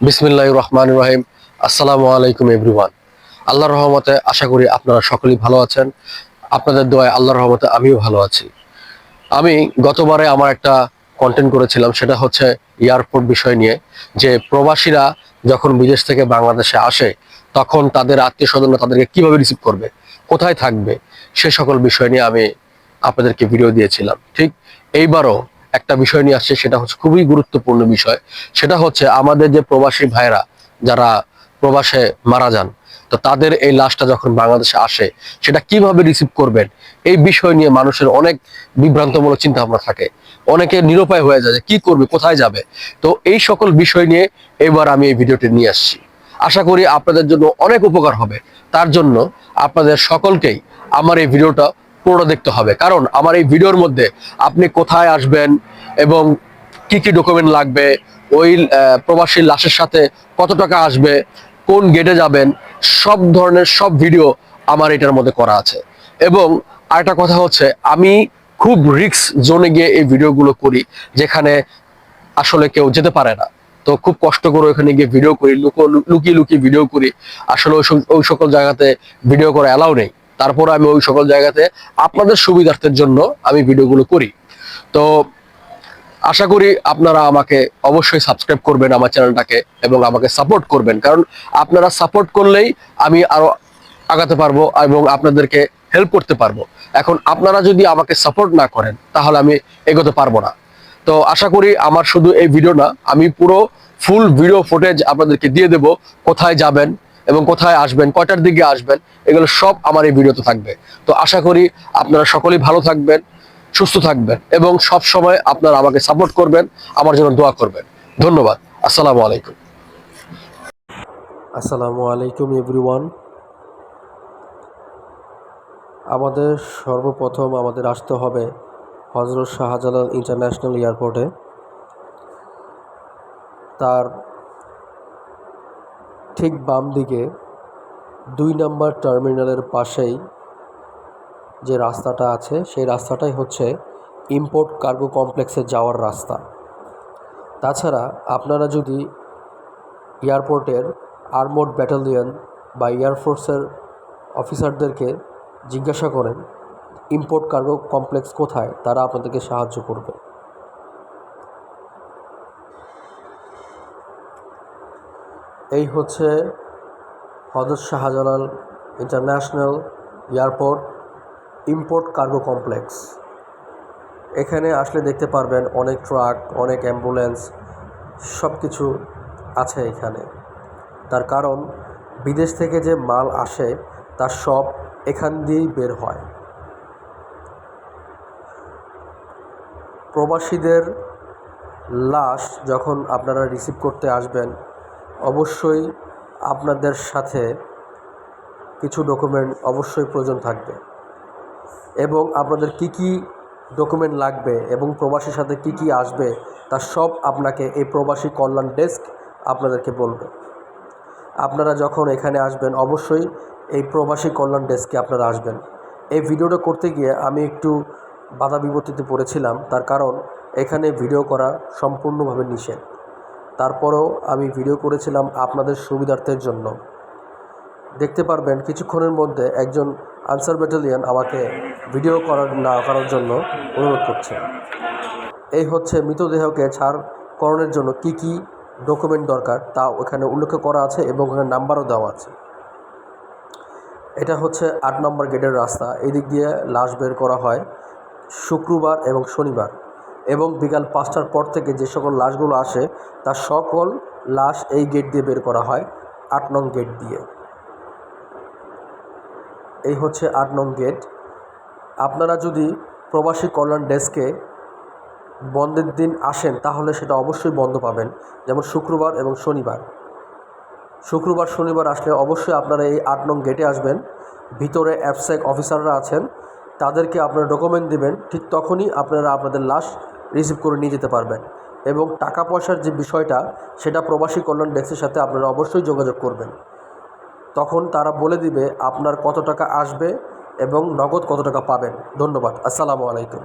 বিসমিল্লাহির রহমানির রহিম। আসসালামু আলাইকুম এভরিওয়ান। আল্লাহর রহমতে আশা করি আপনারা সকলেই ভালো আছেন। আপনাদের দোয়ায় আল্লাহর রহমতে আমিও ভালো আছি। আমি গতবারে আমার একটা কন্টেন্ট করেছিলাম, সেটা হচ্ছে এয়ারপোর্ট বিষয় নিয়ে, যে প্রবাসীরা যখন বিদেশ থেকে বাংলাদেশে আসে তখন তাদের আত্মীয় স্বজনরা তাদেরকে কিভাবে রিসিভ করবে, কোথায় থাকবে, সে সকল বিষয় নিয়ে আমি আপনাদেরকে ভিডিও দিয়েছিলাম। ঠিক এইবারও একটা বিষয় নিয়ে আসছে, সেটা হচ্ছে খুবই গুরুত্বপূর্ণ বিষয়। সেটা হচ্ছে আমাদের যে প্রবাসী ভাইরা যারা প্রবাসে মারা যান, তো তাদের এই লাশটা যখন বাংলাদেশে আসে সেটা কিভাবে রিসিভ করবেন, এই বিষয় নিয়ে মানুষের অনেক বিভ্রান্তমূলক চিন্তা ভাবনা থাকে। অনেকে নিরুপায় হয়ে যায় যে কি করবে, কোথায় যাবে। তো এই সকল বিষয় নিয়ে এবার আমি এই ভিডিওটি নিয়ে আসছি। আশা করি আপনাদের জন্য অনেক উপকার হবে। তার জন্য আপনাদের সকলকেই আমার এই ভিডিওটা পুরো দেখতে হবে, কারণ আমার এই ভিডিওর মধ্যে আপনি কোথায় আসবেন এবং কি কি ডকুমেন্ট লাগবে, ওই প্রবাসী লাশের সাথে কত টাকা আসবে, কোন গেটে যাবেন, সব ধরনের সব ভিডিও আমার এটার মধ্যে করা আছে। এবং আরেকটা কথা হচ্ছে, আমি খুব রিস্ক জোনে গিয়ে এই ভিডিওগুলো করি, যেখানে আসলে কেউ যেতে পারে না। তো খুব কষ্ট করে ওখানে গিয়ে ভিডিও করি, লুকিয়ে লুকিয়ে ভিডিও করি। আসলে ওই সকল জায়গাতে ভিডিও করা অ্যালাউ নেই। তারপরে আমি ওই সকল জায়গাতে আপনাদের সুবিধার্থের জন্য আমি ভিডিওগুলো করি। তো আশা করি আপনারা আমাকে অবশ্যই সাবস্ক্রাইব করবেন আমার চ্যানেলটাকে, এবং আমাকে সাপোর্ট করবেন, কারণ আপনারা সাপোর্ট করলেই আমি আরো আগাতে পারবো এবং আপনাদেরকে হেল্প করতে পারবো। এখন আপনারা যদি আমাকে সাপোর্ট না করেন তাহলে আমি এগোতে পারবো না। তো আশা করি আমার শুধু এই ভিডিও না, আমি পুরো ফুল ভিডিও ফুটেজ আপনাদেরকে দিয়ে দেব, কোথায় যাবেন এবং কোথায় আসবেন, কয়টার দিকে আসবেন, এগুলো সব আমার এই ভিডিওতে থাকবে। তো আশা করি আপনারা সকলেই ভালো থাকবেন, সুস্থ থাকবেন এবং সব সময় আপনারা আমাকে সাপোর্ট করবেন, আমার জন্য দোয়া করবেন। ধন্যবাদ। আসসালামু আলাইকুম। আসসালামু আলাইকুম এভরিওয়ান। আমাদের সর্বপ্রথম আসতে হবে হজরত শাহজালাল ইন্টারন্যাশনাল এয়ারপোর্টে। তার ঠিক বাম দিকে 2 নম্বর টার্মিনালের পাশেই যে রাস্তাটা আছে, সেই রাস্তাটাই হচ্ছে ইম্পোর্ট কার্গো কমপ্লেক্সে যাওয়ার রাস্তা। তাছাড়া আপনারা যদি এয়ারপোর্টের আর্মড ব্যাটালিয়ন বা এয়ারফোর্সের অফিসারদেরকে জিজ্ঞাসা করেন ইম্পোর্ট কার্গো কমপ্লেক্স কোথায়, তারা আপনাদেরকে সাহায্য করবে। এই হচ্ছে Hazrat Shahjalal international airport import cargo complex. এখানে আসলে দেখতে পারবেন অনেক ট্রাক, অনেক অ্যাম্বুলেন্স, সব কিছু আছে এখানে। তার কারণ বিদেশ থেকে যে মাল আসে তার সব এখান দিয়েই বের হয়। প্রবাসীদের লাশ যখন আপনারা রিসিভ করতে আসবেন, অবশ্যই আপনাদের সাথে কিছু ডকুমেন্ট অবশ্যই প্রয়োজন থাকবে, এবং আপনাদের কি কি ডকুমেন্ট লাগবে এবং প্রবাসীর সাথে কি কি আসবে তার সব আপনাকে এই প্রবাসী কল্যাণ ডেস্ক আপনাদেরকে বলবে। আপনারা যখন এখানে আসবেন অবশ্যই এই প্রবাসী কল্যাণ ডেস্কে আপনারা আসবেন। এই ভিডিওটা করতে গিয়ে আমি একটু বাধা বিপত্তিতে পড়েছিলাম, তার কারণ এখানে ভিডিও করা সম্পূর্ণভাবে নিষেধ। তারপরেও আমি ভিডিও করেছিলাম আপনাদের সুবিধার্থের জন্য। দেখতে পারবেন কিছুক্ষণের মধ্যে একজন আনসার ব্যাটালিয়ন আমাকে ভিডিও করার জন্য অনুরোধ করছে। এই হচ্ছে মৃতদেহকে ছাড়করণের জন্য কি কি ডকুমেন্ট দরকার তা ওখানে উল্লেখ করা আছে এবং ওখানে নাম্বারও দেওয়া আছে। এটা হচ্ছে 8 নম্বর গেটের রাস্তা। এই দিক দিয়ে লাশ বের করা হয় শুক্রবার এবং শনিবার, এবং বিকাল 5টার পর থেকে যে সকল লাশগুলো আসে তার সকল লাশ এই গেট দিয়ে বের করা হয়, 8 নং গেট দিয়ে। এই হচ্ছে 8 নং গেট। আপনারা যদি প্রবাসী কল্যাণ ডেস্কে বন্ধের দিন আসেন তাহলে সেটা অবশ্যই বন্ধ পাবেন, যেমন শুক্রবার এবং শনিবার। শুক্রবার শনিবার আসলে অবশ্যই আপনারা এই 8 নং গেটে আসবেন। ভিতরে অ্যাবসেক অফিসাররা আছেন, তাদেরকে আপনারা ডকুমেন্ট দেবেন, ঠিক তখনই আপনারা আপনাদের লাশ রিসিভ করে নিয়ে যেতে পারবেন। এবং টাকা পয়সার যে বিষয়টা, সেটা প্রবাসী কল্যাণ ডেস্কের সাথে আপনারা অবশ্যই যোগাযোগ করবেন। তখন তারা বলে দিবে আপনার কত টাকা আসবে এবং নগদ কত টাকা পাবেন। ধন্যবাদ। আসসালামু আলাইকুম।